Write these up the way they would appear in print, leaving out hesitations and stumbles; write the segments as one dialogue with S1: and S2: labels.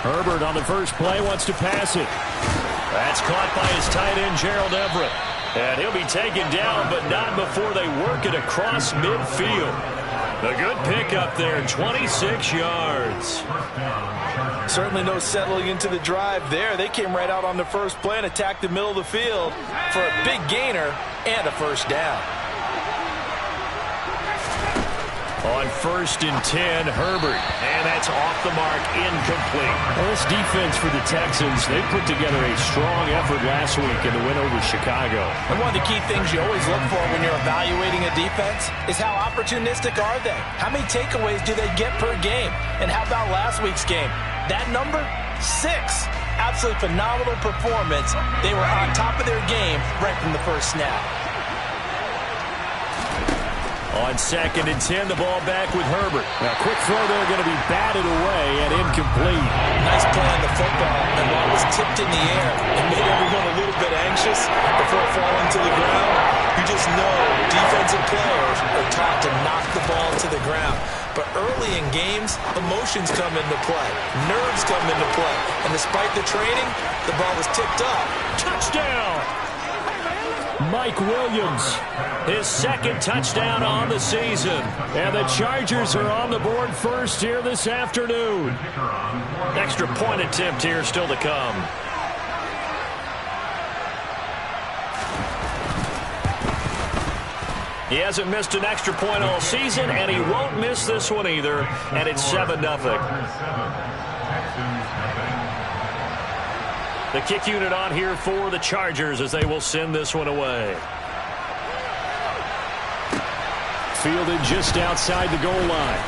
S1: Herbert on the first play wants to pass it. That's caught by his tight end, Gerald Everett. And he'll be taken down, but not before they work it across midfield. A good pickup there, 26 yards.
S2: Certainly no settling into the drive there. They came right out on the first play and attacked the middle of the field for a big gainer and a first down.
S1: On 1st and 10, Herbert. And that's off the mark, incomplete. Well, this defense for the Texans, they put together a strong effort last week in the win over Chicago.
S2: And one of the key things you always look for when you're evaluating a defense is how opportunistic are they? How many takeaways do they get per game? And how about last week's game? That number? 6. Absolutely phenomenal performance. They were on top of their game right from the first snap.
S1: On 2nd and 10, the ball back with Herbert. A quick throw there going to be batted away and incomplete.
S2: Nice play on the football, and while it was tipped in the air, it made everyone a little bit anxious before falling to the ground. You just know defensive players are taught to knock the ball to the ground. But early in games, emotions come into play. Nerves come into play. And despite the training, the ball was tipped up.
S1: Touchdown! Mike Williams, his 2nd touchdown on the season. And the Chargers are on the board first here this afternoon. Extra point attempt here still to come. He hasn't missed an extra point all season, and he won't miss this one either. And it's 7-0. The kick unit on here for the Chargers as they will send this one away. Fielded just outside the goal line.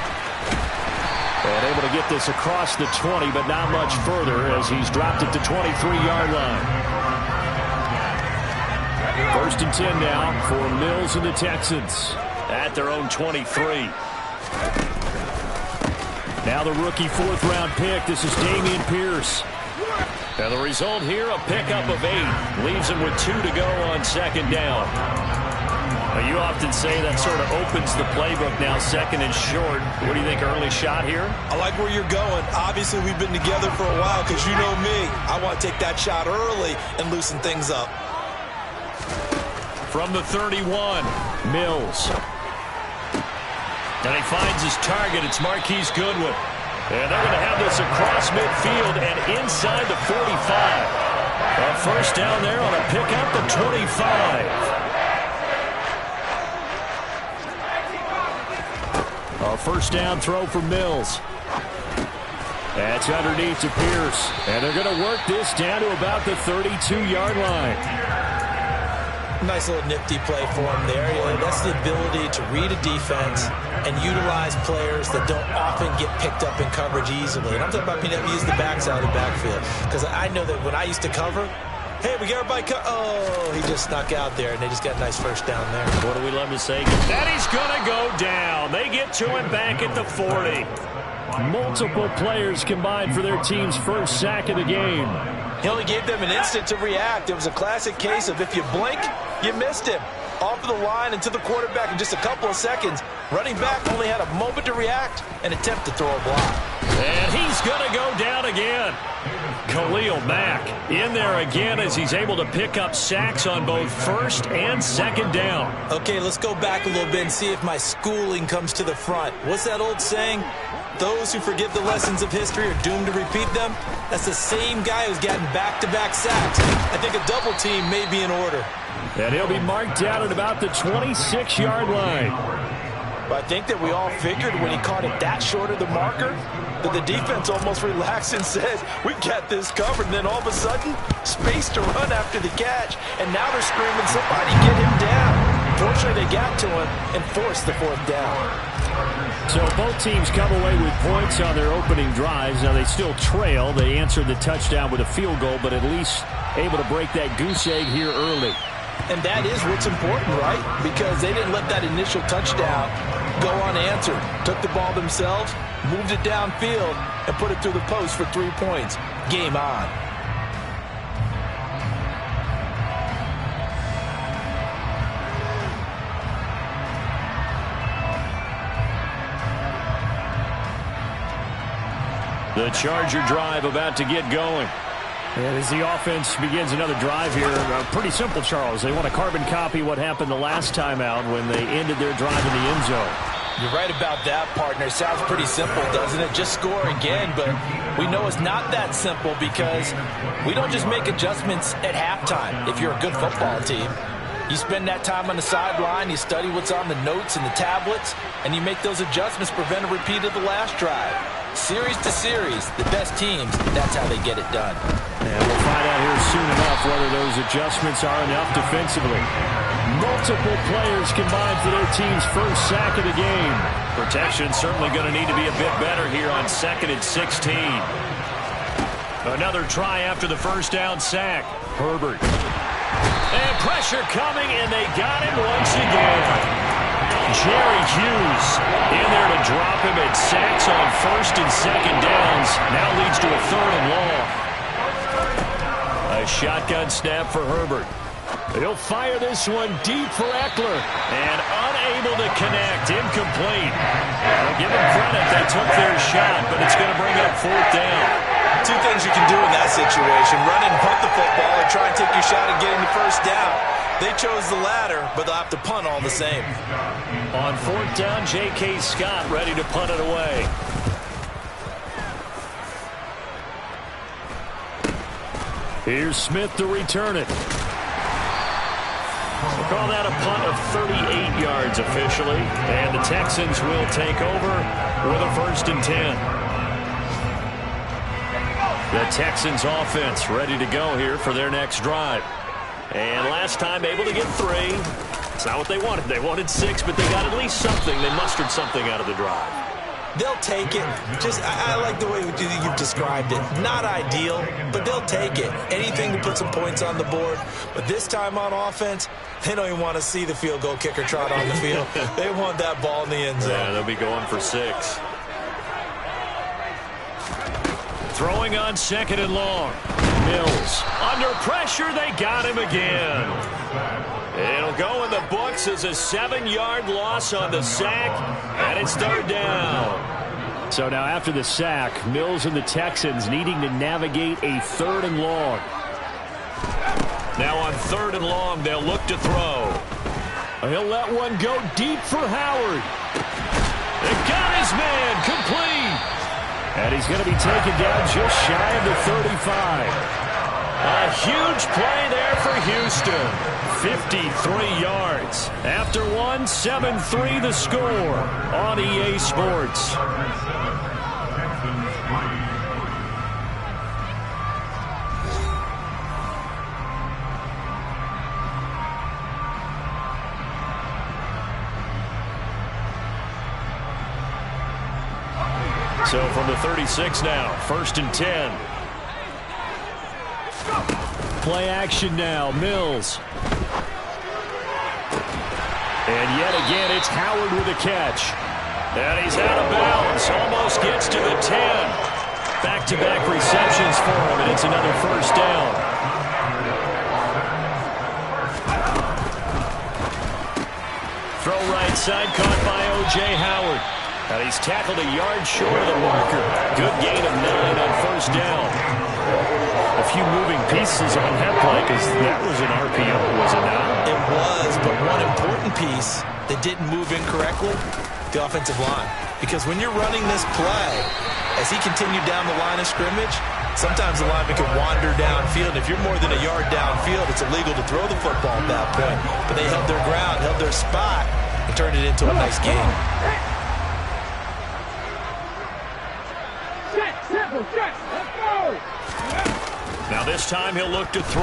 S1: And able to get this across the 20, but not much further as he's dropped it to 23-yard line. 1st and 10 now for Mills and the Texans at their own 23. Now the rookie 4th-round pick. This is Dameon Pierce. And the result here, a pickup of 8. Leaves him with 2 to go on 2nd down. Well, you often say that sort of opens the playbook now, 2nd and short. What do you think, early shot here?
S2: I like where you're going. Obviously, we've been together for a while because you know me. I want to take that shot early and loosen things up.
S1: From the 31, Mills. And he finds his target. It's Marquise Goodwin. And they're going to have this across midfield and inside the 45. A first down there on a pickup at 25. A first down throw for Mills. That's underneath to Pierce. And they're going to work this down to about the 32-yard line.
S2: Nice little nifty play for him there. That's the ability to read a defense and utilize players that don't often get picked up in coverage easily. And I'm talking about being able to use the backside of the backfield. Because I know that when I used to cover, hey, we got everybody oh, he just snuck out there, and they just got a nice first down there.
S1: What do we love to say? That he's going to go down. They get to him back at the 40. Multiple players combined for their team's first sack of the game.
S2: He only gave them an instant to react. It was a classic case of if you blink, you missed him. Off of the line and to the quarterback in just a couple of seconds. Running back only had a moment to react and attempt to throw a block.
S1: And he's going to go down again. Khalil Mack in there again as he's able to pick up sacks on both 1st and 2nd down.
S2: Okay, let's go back a little bit and see if my schooling comes to the front. What's that old saying? Those who forget the lessons of history are doomed to repeat them. That's the same guy who's gotten back-to-back sacks. I think a double team may be in order.
S1: And he'll be marked down at about the 26-yard line.
S2: But I think that we all figured when he caught it that short of the marker that the defense almost relaxed and said, we got this covered. And then all of a sudden, space to run after the catch. And now they're screaming, somebody get him down. Fortunately, they got to him and forced the 4th down.
S1: So both teams come away with points on their opening drives. Now they still trail. They answered the touchdown with a field goal, but at least able to break that goose egg here early.
S2: And that is what's important, right? Because they didn't let that initial touchdown go unanswered. Took the ball themselves, moved it downfield, and put it through the post for 3 points. Game on.
S1: The Charger drive about to get going.
S3: And as the offense begins another drive here, pretty simple, Charles. They want to carbon copy what happened the last time out when they ended their drive in the end zone.
S2: You're right about that, partner. Sounds pretty simple, doesn't it? Just score again, but we know it's not that simple because we don't just make adjustments at halftime if you're a good football team. You spend that time on the sideline, you study what's on the notes and the tablets, and you make those adjustments, prevent a repeat of the last drive. Series to series, the best teams, that's how they get it done.
S3: And we'll find out here soon enough whether those adjustments are enough defensively. Multiple players combined for their team's first sack of the game.
S1: Protection certainly going to need to be a bit better here on 2nd and 16. Another try after the first down sack. Herbert. And pressure coming, and they got him once again. Jerry Hughes in there to drop him at sacks on 1st and 2nd downs. Now leads to a 3rd and long. A shotgun snap for Herbert. He'll fire this one deep for Eckler. And unable to connect. Incomplete. Well, give them credit. They took their shot, but it's going to bring up 4th down.
S2: Two things you can do in that situation. Run and punt the football or try and take your shot at getting the first down. They chose the latter, but they'll have to punt all the same.
S1: On 4th down, J.K. Scott ready to punt it away.
S3: Here's Smith to return it.
S1: We'll call that a punt of 38 yards officially. And the Texans will take over with a 1st and 10. The Texans offense ready to go here for their next drive. And last time able to get 3. It's not what they wanted. They wanted 6, but they got at least something. They mustered something out of the drive.
S2: They'll take it. I like the way you've described it. Not ideal, but they'll take it. Anything to put some points on the board. But this time on offense, they don't even want to see the field goal kicker trot on the field. They want that ball in the end zone.
S1: Yeah, they'll be going for 6. Throwing on 2nd and long. Mills under pressure. They got him again. It'll go in the books as a 7-yard loss on the sack, and it's 3rd down.
S3: So now after the sack, Mills and the Texans needing to navigate a 3rd and long.
S1: Now on 3rd and long, they'll look to throw.
S3: He'll let one go deep for Howard.
S1: They got his man complete.
S3: And he's going to be taken down just shy of the 35.
S1: A huge play there for Houston. 53 yards. After one, 7-3 the score on EA Sports. So from the 36 now, 1st and 10.
S3: Play action now, Mills.
S1: And yet again, it's Howard with a catch. And he's out of bounds, almost gets to the 10. Back-to-back receptions for him, and it's another 1st down. Throw right side, caught by O.J. Howard. And he's tackled a yard short of the marker. Good gain of 9 on 1st down.
S3: A few moving pieces on that play because that was an RPO, was it not?
S2: It was, but one important piece that didn't move incorrectly, the offensive line. Because when you're running this play, as he continued down the line of scrimmage, sometimes the lineman can wander downfield. If you're more than a yard downfield, it's illegal to throw the football at that point. But they held their ground, held their spot, and turned it into a nice game.
S1: Now this time he'll look to throw.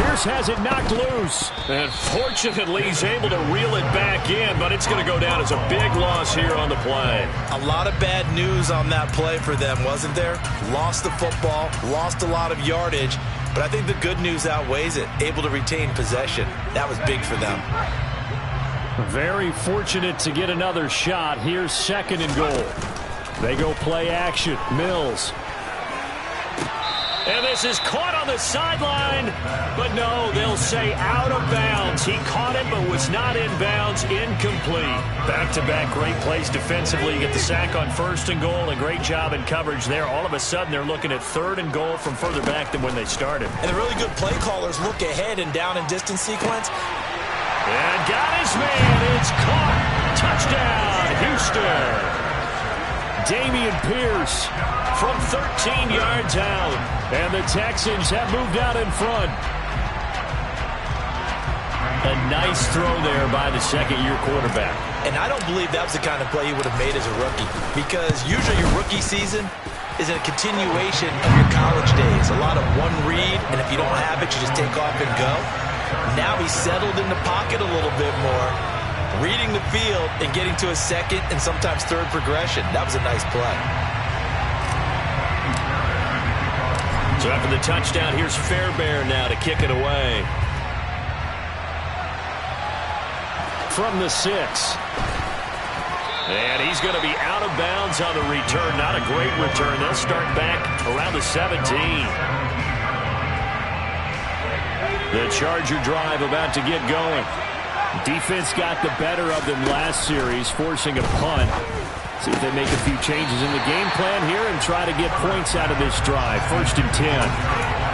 S3: Pierce has it knocked loose.
S1: And fortunately he's able to reel it back in, but it's going to go down as a big loss here on the play.
S2: A lot of bad news on that play for them, wasn't there? Lost the football, lost a lot of yardage, but I think the good news outweighs it. Able to retain possession. That was big for them.
S3: Very fortunate to get another shot. Here's 2nd and goal. They go play action. Mills.
S1: And this is caught on the sideline. But no, they'll say out of bounds. He caught it but was not in bounds. Incomplete. Back-to-back great plays defensively. You get the sack on 1st and goal. A great job in coverage there. All of a sudden, they're looking at 3rd and goal from further back than when they started.
S2: And the really good play callers look ahead and down and distance sequence.
S1: And got his man. It's caught. Touchdown, Houston. Dameon Pierce from 13 yards out. And the Texans have moved out in front. A nice throw there by the second-year quarterback.
S2: And I don't believe that was the kind of play he would have made as a rookie. Because usually your rookie season is a continuation of your college days. A lot of one read, and if you don't have it, you just take off and go. Now he's settled in the pocket a little bit more, reading the field and getting to a second and sometimes third progression. That was a nice play.
S1: So after the touchdown, here's Fairbairn now to kick it away. From the 6. And he's going to be out of bounds on the return. Not a great return. They'll start back around the 17. The Charger drive about to get going. Defense got the better of them last series, forcing a punt. See if they make a few changes in the game plan here and try to get points out of this drive. 1st and 10.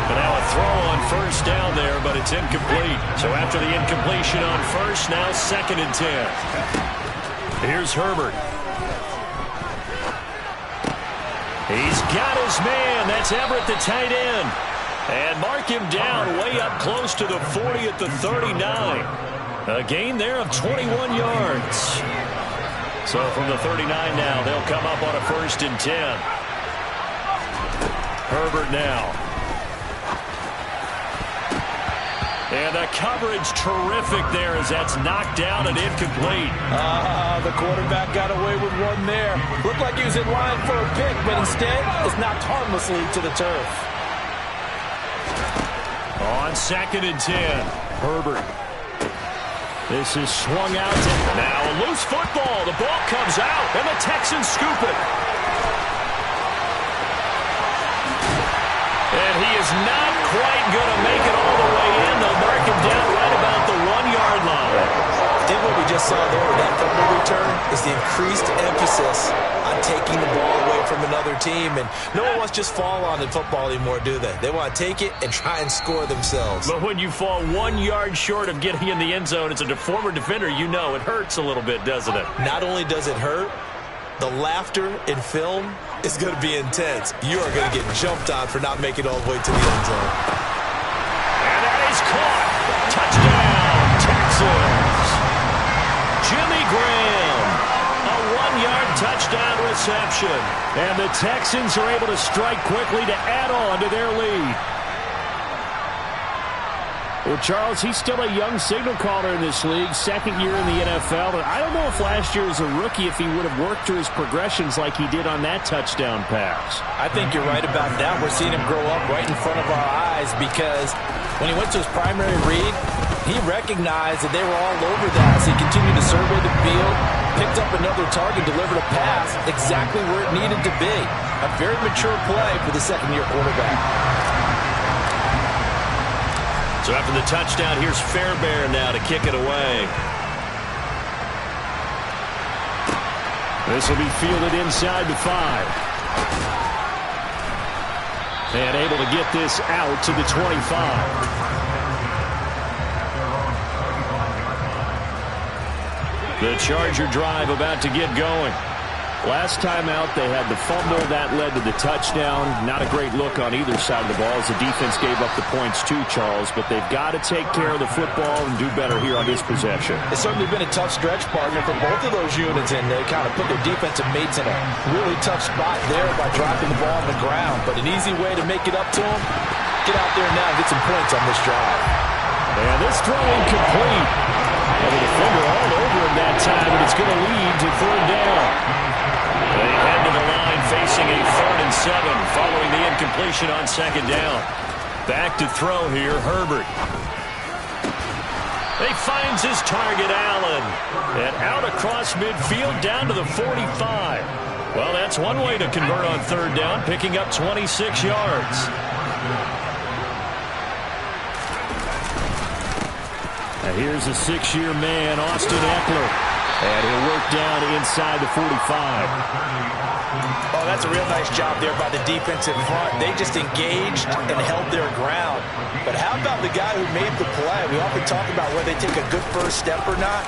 S1: But now a throw on 1st down there, but it's incomplete. So after the incompletion on 1st, now 2nd and 10. Here's Herbert. He's got his man. That's Everett, the tight end. And mark him down way up close to the 40 at the 39. A gain there of 21 yards. So from the 39 now, they'll come up on a 1st and 10. Herbert now. And the coverage terrific there as that's knocked down and incomplete.
S2: The quarterback got away with one there. Looked like he was in line for a pick, but instead it's knocked harmlessly to the turf.
S1: On 2nd and 10, Herbert. This is swung out to now a loose football. The ball comes out, and the Texans scoop it. And he is not quite going to make it all the way in. They'll mark him down right about the 1-yard line.
S2: I think what we just saw there with that fumble return is the increased emphasis on taking the ball away from another team. And no one wants to just fall on in football anymore, do they? They want to take it and try and score themselves.
S1: But when you fall 1 yard short of getting in the end zone as a former defender, you know it hurts a little bit, doesn't it?
S2: Not only does it hurt, the laughter in film is going to be intense. You are going to get jumped on for not making it all the way to the end zone.
S1: And that is caught. Touchdown, Texans. Jimmy Graham. A 1-yard touchdown reception. And the Texans are able to strike quickly to add on to their lead. Well, Charles, he's still a young signal caller in this league, 2nd year in the NFL. But I don't know if last year as a rookie, if he would have worked through his progressions like he did on that touchdown pass.
S2: I think you're right about that. We're seeing him grow up right in front of our eyes because when he went to his primary read, he recognized that they were all over that as he continued to survey the field, picked up another target, delivered a pass exactly where it needed to be. A very mature play for the 2nd-year quarterback.
S1: So after the touchdown, here's Fairbairn now to kick it away. This will be fielded inside the 5. And able to get this out to the 25. The Charger drive about to get going. Last time out, they had the fumble. That led to the touchdown. Not a great look on either side of the ball as the defense gave up the points too, Charles. But they've got to take care of the football and do better here on this possession.
S2: It's certainly been a tough stretch, partner, for both of those units, and they kind of put their defensive mates in a really tough spot there by dropping the ball on the ground. But an easy way to make it up to them, get out there now and get some points on this drive.
S1: And this throw incomplete. And the defender all over him that time, and it's going to lead to 3rd down. They head to the line facing a 3rd and 7 following the incompletion on 2nd down. Back to throw here, Herbert. He finds his target, Allen. And out across midfield down to the 45. Well, that's one way to convert on 3rd down, picking up 26 yards.
S3: Now here's a 6-year man, Austin Eckler. And he'll work down inside the 45.
S2: Oh, that's a real nice job there by the defensive front. They just engaged and held their ground. But how about the guy who made the play? We often talk about whether they take a good first step or not.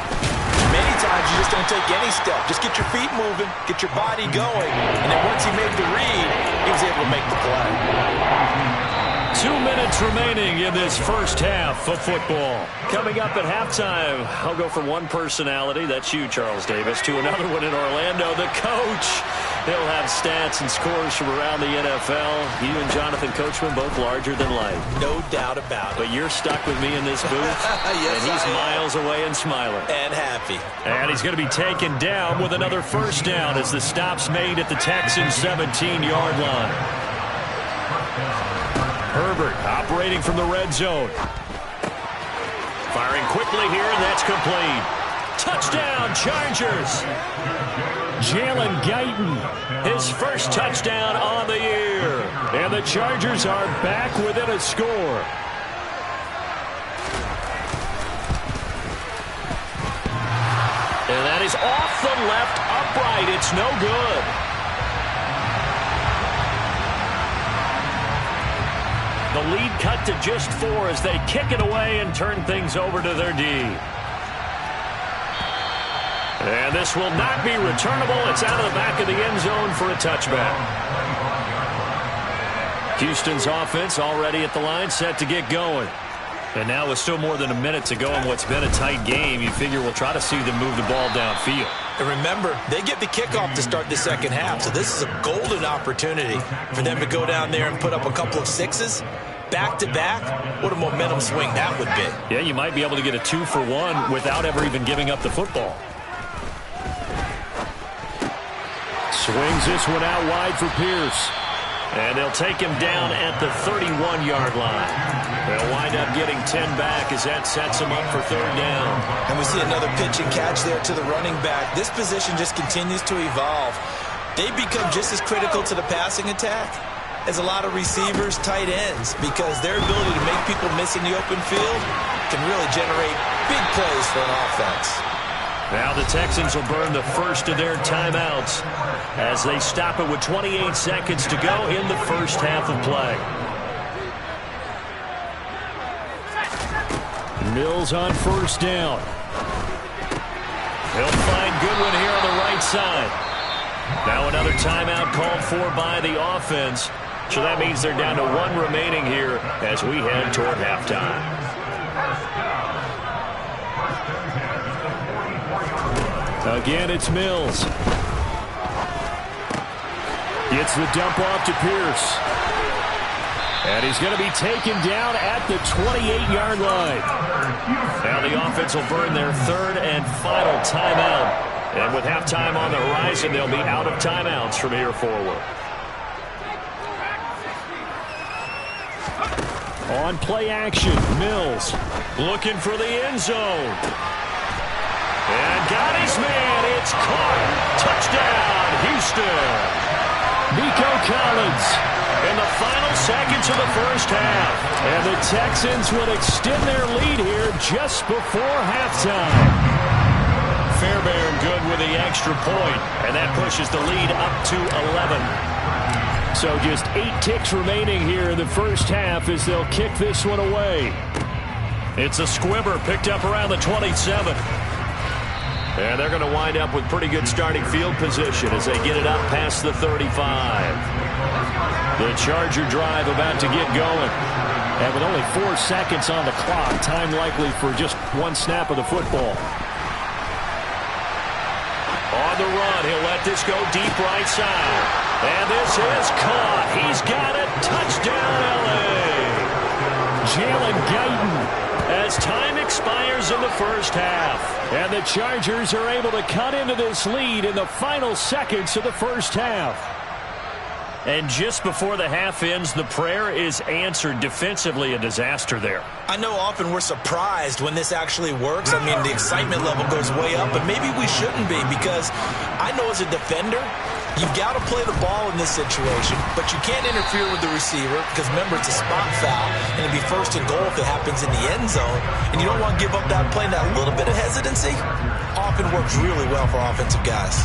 S2: Many times you just don't take any step. Just get your feet moving, get your body going. And then once he made the read, he was able to make the play.
S1: 2 minutes remaining in this first half of football. Coming up at halftime, I'll go from one personality, that's you, Charles Davis, to another one in Orlando, the coach. He'll have stats and scores from around the NFL. You and Jonathan Coachman both larger than life.
S2: No doubt about it.
S1: But you're stuck with me in this booth.
S2: Yes,
S1: and he's miles away and smiling.
S2: And happy.
S1: And he's going to be taken down with another first down as the stop's made at the Texans' 17-yard line. Herbert operating from the red zone. Firing quickly here, and that's complete. Touchdown, Chargers. Jalen Guyton, his first touchdown on the year. And the Chargers are back within a score. And that is off the left upright. It's no good. The lead cut to just 4 as they kick it away and turn things over to their D. And this will not be returnable. It's out of the back of the end zone for a touchback. Houston's offense already at the line, set to get going. And now with still more than a minute to go in what's been a tight game, you figure we'll try to see them move the ball downfield.
S2: And remember, they get the kickoff to start the second half, so this is a golden opportunity for them to go down there and put up a couple of sixes. Back-to-back, what a momentum swing that would be.
S1: Yeah, you might be able to get a 2-for-1 without ever even giving up the football. Swings this one out wide for Pierce. And they'll take him down at the 31-yard line. They'll wind up getting 10 back as that sets them up for third down.
S2: And we see another pitch and catch there to the running back. This position just continues to evolve. They become just as critical to the passing attack as a lot of receivers, tight ends, because their ability to make people miss in the open field can really generate big plays for an offense.
S1: Now the Texans will burn the first of their timeouts as they stop it with 28 seconds to go in the first half of play. Mills on first down. He'll find Goodwin here on the right side. Now another timeout called for by the offense. So that means they're down to 1 remaining here as we head toward halftime. Again, it's Mills. Gets the dump off to Pierce. And he's going to be taken down at the 28-yard line. Now the offense will burn their third and final timeout. And with halftime on the horizon, they'll be out of timeouts from here forward. On play action, Mills looking for the end zone. And got his man. It's caught. Touchdown, Houston. Nico Collins in the final seconds of the first half. And the Texans will extend their lead here just before halftime. Fairbairn good with the extra point, and that pushes the lead up to 11. So just 8 ticks remaining here in the first half as they'll kick this one away. It's a squibber picked up around the 27. And they're going to wind up with pretty good starting field position as they get it up past the 35. The Charger drive about to get going. And with only 4 seconds on the clock, time likely for just 1 snap of the football. On the run, he'll let this go deep right side. And this is caught. He's got it. Touchdown, L.A. Jalen Guyton as time expires in the first half. And the Chargers are able to cut into this lead in the final seconds of the first half. And just before the half ends, the prayer is answered. Defensively, a disaster there.
S2: I know often we're surprised when this actually works. I mean, the excitement level goes way up, but maybe we shouldn't be, because I know as a defender, You've got to play the ball in this situation, but you can't interfere with the receiver because, remember, it's a spot foul, and it'd be first and goal if it happens in the end zone, and you don't want to give up that play. That little bit of hesitancy often works really well for offensive guys.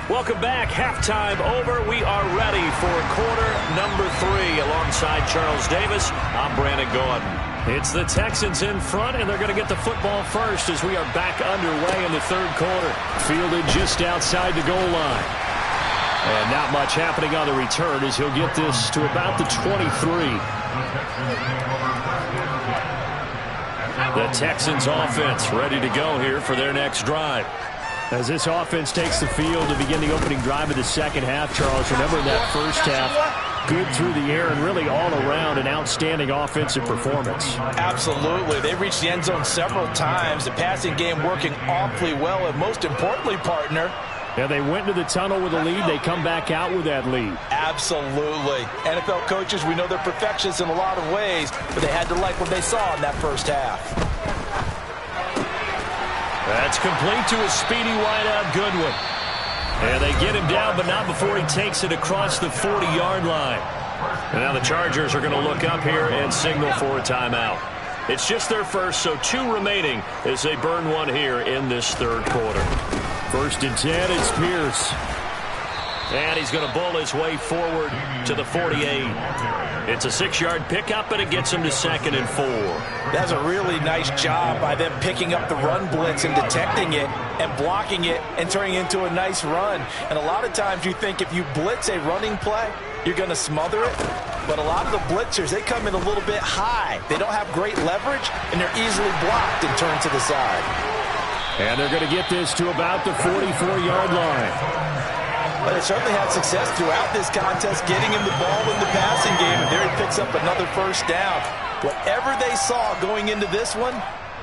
S1: Welcome back. Halftime over. We are ready for quarter number 3. Alongside Charles Davis, I'm Brandon Gordon. It's the Texans in front, and they're going to get the football first as we are back underway in the third quarter. Fielded just outside the goal line. And not much happening on the return as he'll get this to about the 23. The Texans offense ready to go here for their next drive. As this offense takes the field to begin the opening drive of the second half, Charles, remember that first half, good through the air and really all around an outstanding offensive performance.
S2: Absolutely. They reached the end zone several times. The passing game working awfully well, and most importantly, partner,
S3: yeah, they went into the tunnel with a lead. They come back out with that lead.
S2: Absolutely. NFL coaches, we know they're perfectionists in a lot of ways, but they had to like what they saw in that first half.
S1: That's complete to a speedy wideout Goodwin. And they get him down, but not before he takes it across the 40-yard line. And now the Chargers are going to look up here and signal for a timeout. It's just their first, so 2 remaining as they burn one here in this third quarter.
S3: 1st and 10, it's Pierce.
S1: And he's going to bull his way forward to the 48. It's a 6-yard pickup, and it gets him to 2nd and 4.
S2: That's a really nice job by them picking up the run blitz and detecting it and blocking it and turning it into a nice run. And a lot of times you think if you blitz a running play, you're going to smother it. But a lot of the blitzers, they come in a little bit high. They don't have great leverage, and they're easily blocked and turned to the side.
S3: And they're going to get this to about the 44-yard line.
S2: But they certainly had success throughout this contest, getting him the ball in the passing game, and there he picks up another first down. Whatever they saw going into this one,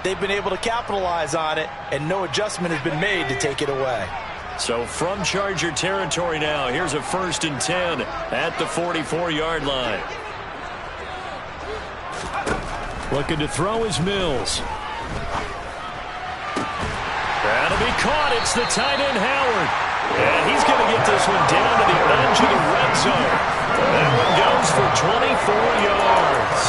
S2: they've been able to capitalize on it, and no adjustment has been made to take it away.
S1: So from Charger territory now, here's a 1st and 10 at the 44-yard line.
S3: Looking to throw is Mills.
S1: That'll be caught. It's the tight end, Howard. And he's going to get this one down to the edge of the red zone. That one goes for 24 yards.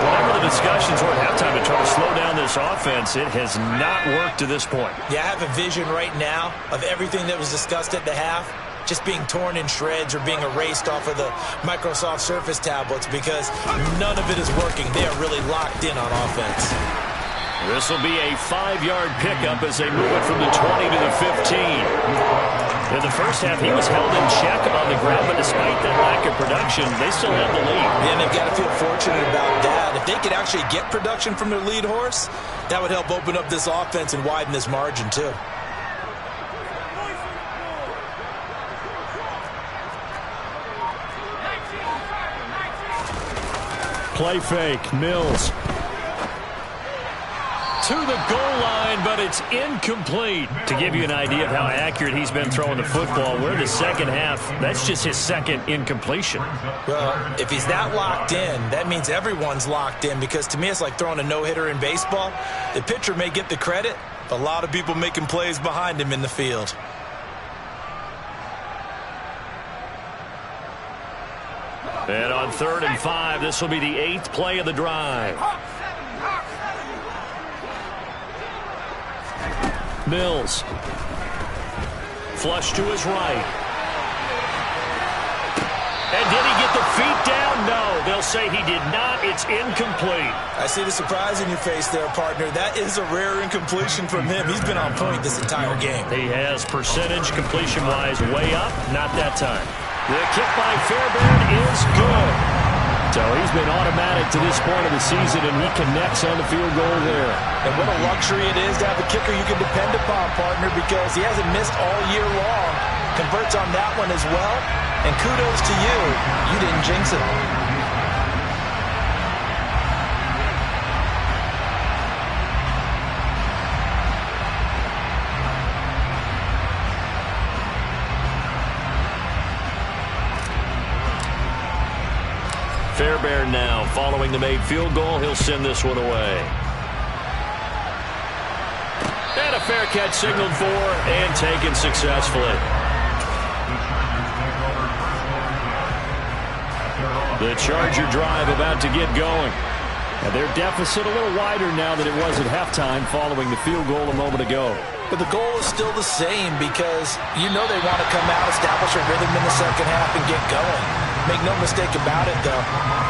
S1: Whatever the discussions were at halftime to try to slow down this offense, it has not worked to this point.
S2: Yeah, I have a vision right now of everything that was discussed at the half just being torn in shreds or being erased off of the Microsoft Surface tablets because none of it is working. They are really locked in on offense.
S1: This will be a 5-yard pickup as they move it from the 20 to the 15. In the first half, he was held in check on the ground, but despite that lack of production, they still have the lead.
S2: Yeah, they've got to feel fortunate about that. If they could actually get production from their lead horse, that would help open up this offense and widen this margin, too.
S3: Play fake, Mills.
S1: To the goal line, but it's incomplete. To give you an idea of how accurate he's been throwing the football, we're in the second half. That's just his 2nd incompletion.
S2: Well, if he's that locked in, that means everyone's locked in because to me it's like throwing a no-hitter in baseball. The pitcher may get the credit, but a lot of people making plays behind him in the field.
S1: And on 3rd and 5, this will be the 8th play of the drive. Mills. Flush to his right. And did he get the feet down? No, they'll say he did not. It's incomplete.
S2: I see the surprise in your face there, partner. That is a rare incompletion from him. He's been on point this entire game.
S1: He has percentage completion-wise way up. Not that time. The kick by Fairbairn is good.
S3: So he's been automatic to this point of the season, and he connects on the field goal there.
S2: And what a luxury it is to have a kicker you can depend upon, partner, because he hasn't missed all year long. Converts on that one as well. And kudos to you. You didn't jinx it.
S1: Fairbairn now. Following the made field goal, he'll send this one away. And a fair catch signaled for and taken successfully. The Charger drive about to get going. And their deficit a little wider now than it was at halftime following the field goal a moment ago.
S2: But the goal is still the same because you know they want to come out, establish a rhythm in the second half, and get going. Make no mistake about it, though.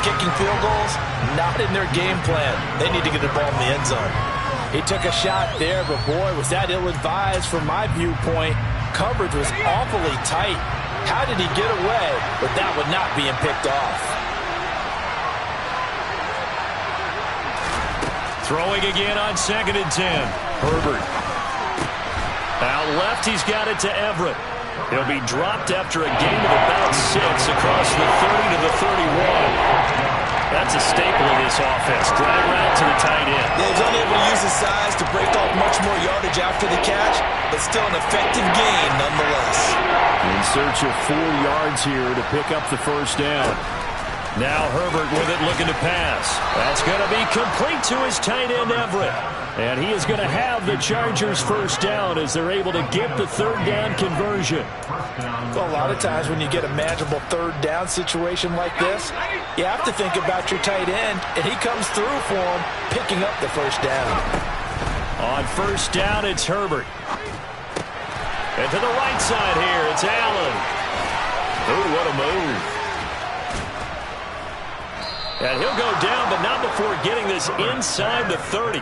S2: Kicking field goals, not in their game plan. They need to get the ball in the end zone.
S4: He took a shot there, but boy, was that ill-advised from my viewpoint. Coverage was awfully tight. How did he get away with that one not being picked off?
S1: Throwing again on 2nd and 10. Herbert. Out left, he's got it to Everett. He'll be dropped after a gain of about 6 across the 30 to the 31. That's a staple of this offense. Drag route to the tight end.
S2: Yeah, he's unable to use his size to break off much more yardage after the catch, but still an effective gain nonetheless.
S3: In search of 4 yards here to pick up the first down.
S1: Now Herbert with it, looking to pass. That's going to be complete to his tight end, Everett. And he is going to have the Chargers first down as they're able to get the 3rd down conversion.
S4: Well, a lot of times when you get a manageable 3rd down situation like this, you have to think about your tight end, and he comes through for him, picking up the first down.
S1: On 1st down, it's Herbert. And to the right side here, it's Allen. Ooh, what a move. And he'll go down, but not before getting this inside the 30.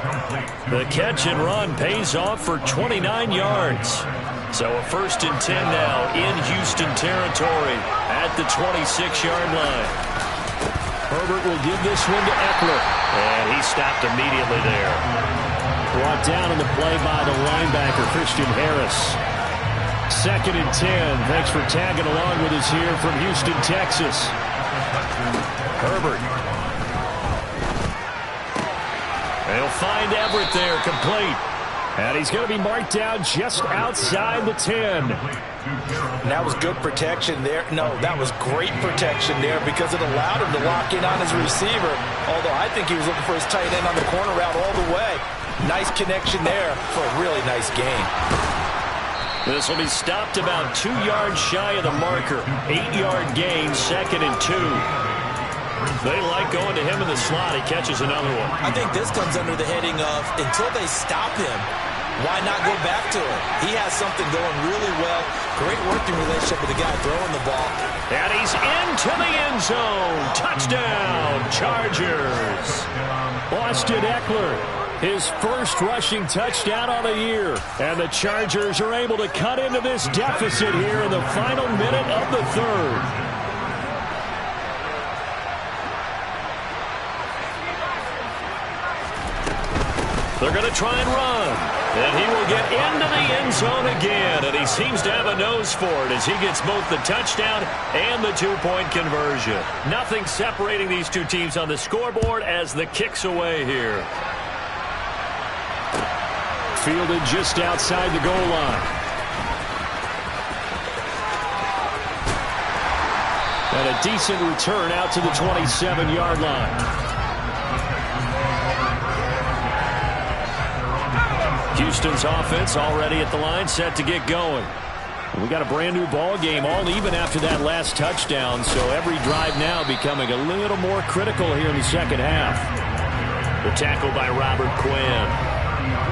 S1: The catch and run pays off for 29 yards. So a 1st and 10 now in Houston territory at the 26-yard line. Herbert will give this one to Eckler. And he stopped immediately there.
S3: Brought down in the play by the linebacker, Christian Harris. 2nd and 10. Thanks for tagging along with us here from Houston, Texas.
S1: Herbert. They'll find Everett there, complete.
S3: And he's going to be marked down just outside the 10.
S4: That was good protection there. No, that was great protection there because it allowed him to lock in on his receiver. Although I think he was looking for his tight end on the corner route all the way. Nice connection there for a really nice gain.
S1: This will be stopped about 2 yards shy of the marker. 8-yard gain, 2nd and 2. They like going to him in the slot. He catches another one.
S2: I think this comes under the heading of until they stop him, why not go back to it? He has something going really well. Great working relationship with the guy throwing the ball.
S1: And he's into the end zone. Touchdown, Chargers.
S3: Austin Eckler, his first rushing touchdown on the year. And the Chargers are able to cut into this deficit here in the final minute of the 3rd.
S1: They're going to try and run. And he will get into the end zone again. And he seems to have a nose for it as he gets both the touchdown and the 2-point conversion. Nothing separating these two teams on the scoreboard as the kick's away here.
S3: Fielded just outside the goal line. And a decent return out to the 27-yard line.
S1: Houston's offense already at the line, set to get going. We got a brand new ball game, all even after that last touchdown, so every drive now becoming a little more critical here in the second half. The tackle by Robert Quinn.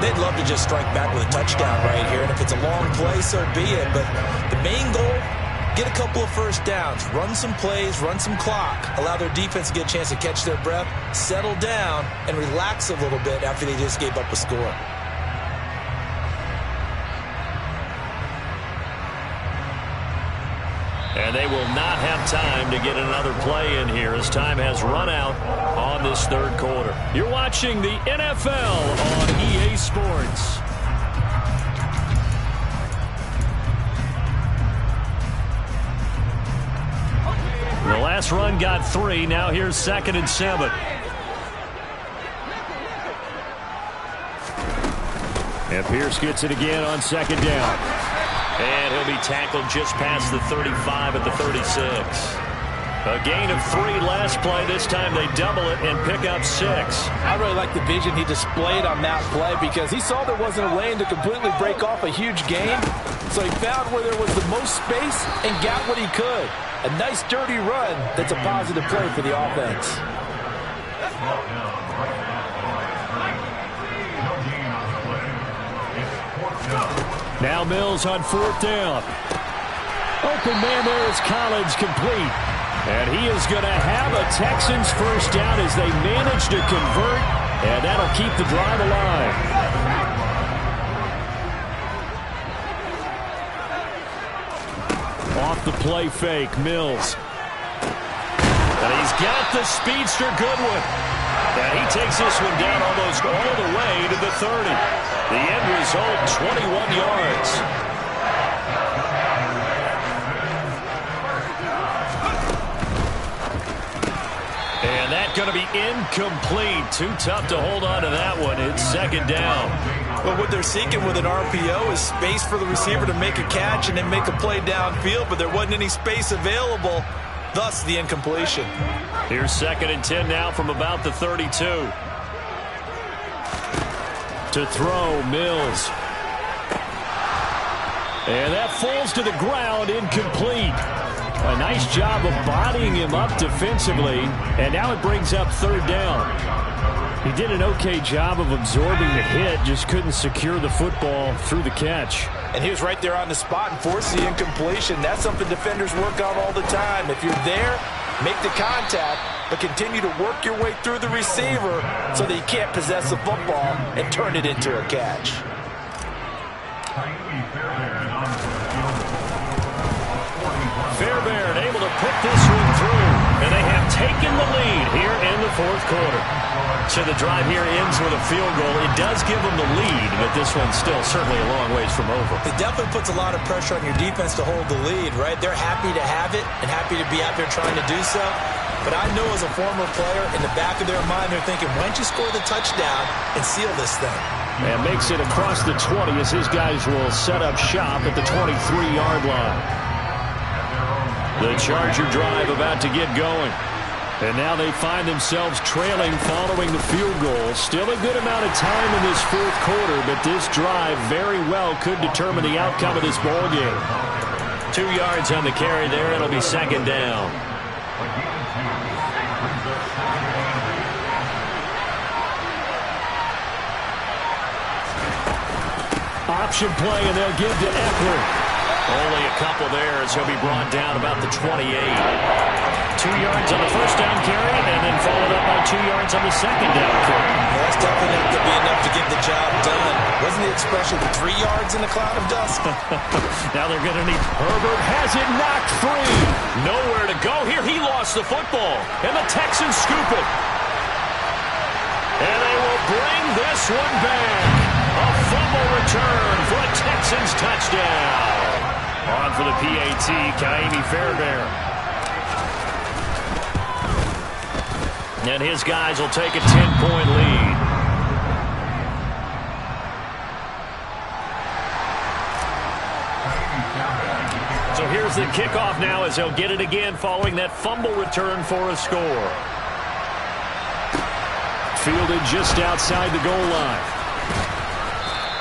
S2: They'd love to just strike back with a touchdown right here, and if it's a long play, so be it. But the main goal, get a couple of first downs, run some plays, run some clock, allow their defense to get a chance to catch their breath, settle down, and relax a little bit after they just gave up a score.
S1: And they will not have time to get another play in here as time has run out on this 3rd quarter. You're watching the NFL on EA Sports. The last run got 3. Now here's 2nd and 7.
S3: And Pierce gets it again on 2nd down.
S1: And he'll be tackled just past the 35 at the 36.
S3: A gain of 3 last play. This time they double it and pick up 6.
S4: I really like the vision he displayed on that play because he saw there wasn't a lane to completely break off a huge gain. So he found where there was the most space and got what he could. A nice dirty run that's a positive play for the offense.
S3: Now Mills on 4th down. Open man there is Collins, complete. And he is going to have a Texans first down as they manage to convert, and that'll keep the drive alive. Off the play fake, Mills. And he's got the speedster Goodwin. And he takes this one down almost all the way to the 30. The end result, 21 yards. And that's going to be incomplete. Too tough to hold on to that one. It's 2nd down.
S2: Well, what they're seeking with an RPO is space for the receiver to make a catch and then make a play downfield, but there wasn't any space available, thus the incompletion.
S3: Here's 2nd and 10 now from about the 32. To throw, Mills. And that falls to the ground, incomplete. A nice job of bodying him up defensively, and now it brings up 3rd down. He did an okay job of absorbing the hit, just couldn't secure the football through the catch.
S4: And he was right there on the spot and forced the incompletion. That's something defenders work on all the time. If you're there, make the contact, but continue to work your way through the receiver so that you can't possess the football and turn it into a catch.
S3: Fairbairn able to put this one through, and they have taken the lead here in the 4th quarter. So the drive here ends with a field goal. It does give them the lead, but this one's still certainly a long ways from over.
S2: It definitely puts a lot of pressure on your defense to hold the lead, right? They're happy to have it and happy to be out there trying to do so. But I know as a former player, in the back of their mind, they're thinking, why don't you score the touchdown and seal this thing?
S3: And makes it across the 20 as his guys will set up shop at the 23-yard line. The Charger drive about to get going. And now they find themselves trailing following the field goal. Still a good amount of time in this 4th quarter, but this drive very well could determine the outcome of this ball game. 2 yards on the carry there. It'll be 2nd down. Option play, and they'll give to Eckler. Only a couple there as he'll be brought down about the 28. 2 yards on the first down carry, and then followed up by 2 yards on the second down carry.
S2: Well, that's definitely not going to be enough to get the job done. Wasn't the expression 3 yards in a cloud of dust?
S3: Now they're going to need... Herbert has it knocked free. Nowhere to go here. He lost the football, and the Texans scoop it. And they will bring this one back. A fumble return for a Texans touchdown. On for the PAT, Kaimi Fairbairn. And his guys will take a 10-point lead. So here's the kickoff now as they'll get it again following that fumble return for a score. Fielded just outside the goal line.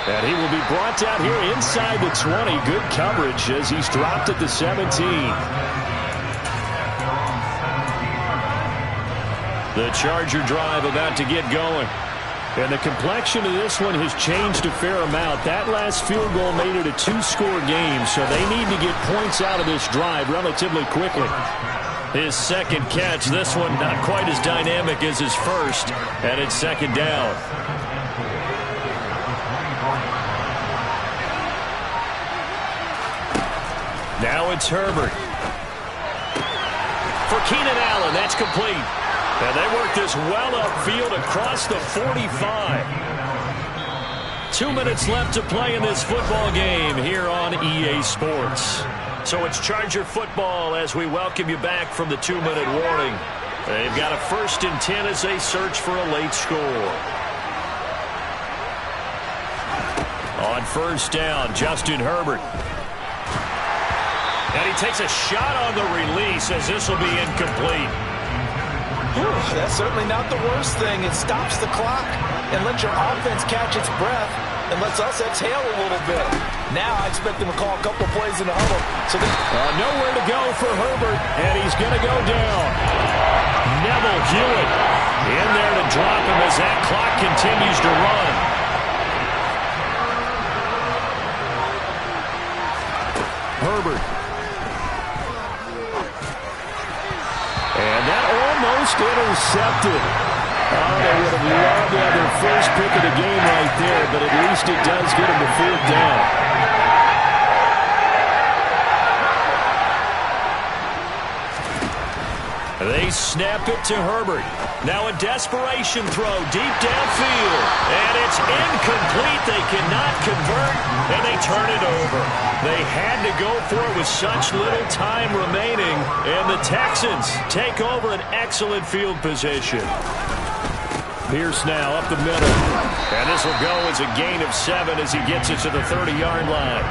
S3: And he will be brought down here inside the 20. Good coverage as he's dropped at the 17. The Charger drive about to get going. And the complexion of this one has changed a fair amount. That last field goal made it a 2-score game, so they need to get points out of this drive relatively quickly. His second catch, this one not quite as dynamic as his first, and it's 2nd down. Now it's Herbert. For Keenan Allen, that's complete. And they work this well upfield across the 45. 2 minutes left to play in this football game here on EA Sports. So it's Charger football as we welcome you back from the 2-minute warning. They've got a 1st and 10 as they search for a late score. On 1st down, Justin Herbert.
S1: And he takes a shot on the release as this will be incomplete.
S4: Whew, that's certainly not the worst thing. It stops the clock and lets your offense catch its breath and lets us exhale a little bit. Now I expect them to call a couple plays in the huddle. So
S3: nowhere to go for Herbert, and he's going to go down. Neville Hewitt in there to drop him as that clock continues to run. Herbert. And that almost intercepted. Oh, they would have loved to have their first pick of the game right there, but at least it does get them the 4th down. They snap it to Herbert. Now a desperation throw deep downfield. And it's incomplete. They cannot convert, and they turn it over. They had to go for it with such little time remaining, and the Texans take over an excellent field position. Pierce now up the middle. And this will go as a gain of 7 as he gets it to the 30-yard line.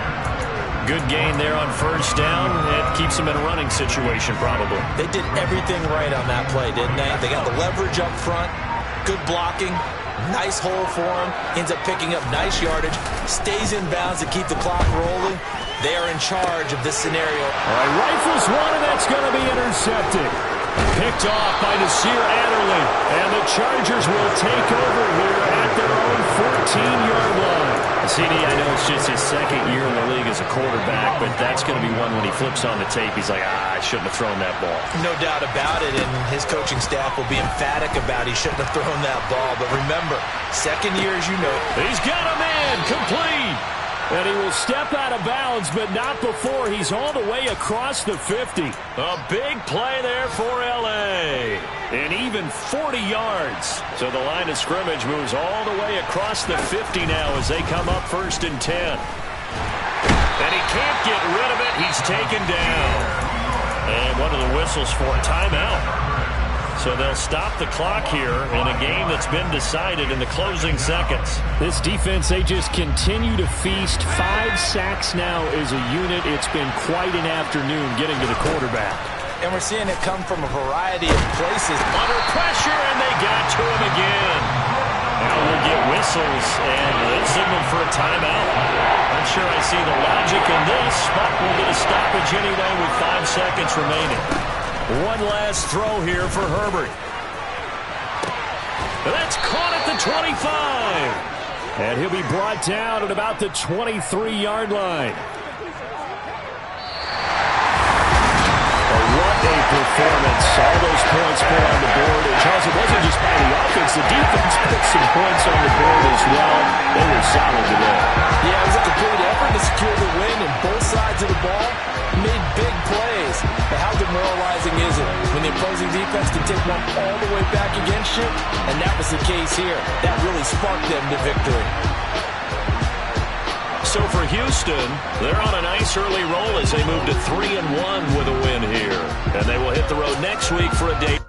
S3: Good gain there on first down. It keeps him in a running situation, probably.
S4: They did everything right on that play, didn't they? They got the leverage up front, good blocking, nice hole for him, ends up picking up nice yardage, stays in bounds to keep the clock rolling. They are in charge of this scenario.
S3: All right, rifles one, and that's going to be intercepted. Picked off by Nasir Adderley, and the Chargers will take over here at their own 14-yard line.
S1: CD, I know it's just his second year in the league as a quarterback, but that's going to be one when he flips on the tape. He's like, I shouldn't have thrown that ball.
S4: No doubt about it, and his coaching staff will be emphatic about he shouldn't have thrown that ball. But remember, second year, as you know.
S3: He's got a man complete. And he will step out of bounds, but not before he's all the way across the 50.
S1: A big play there for L.A.
S3: And even 40 yards.
S1: So the line of scrimmage moves all the way across the 50 now as they come up 1st and 10. And he can't get rid of it. He's taken down. And one of the whistles for a timeout. So they'll stop the clock here in a game that's been decided in the closing seconds.
S3: This defense, they just continue to feast. 5 sacks now as a unit. It's been quite an afternoon getting to the quarterback.
S4: And we're seeing it come from a variety of places.
S1: Under pressure, and they got to him again. Now we'll get whistles, and they'll signal for a timeout. Not sure I see the logic in this, but we'll get a stoppage anyway with 5 seconds remaining.
S3: One last throw here for Herbert.
S1: That's caught at the 25.
S3: And he'll be brought down at about the 23-yard line. What a performance. All those points put on the board. And Charles, it wasn't just by the offense. The defense put some points on the board as well. They were solid today.
S4: Yeah, it was a complete effort to secure the win, and both sides of the ball made big plays. But how demoralizing is it when the opposing defense can take one all the way back against you? And that was the case here. That really sparked them to victory.
S1: So for Houston, they're on a nice early roll as they move to 3-1 with a win here. And they will hit the road next week for a day.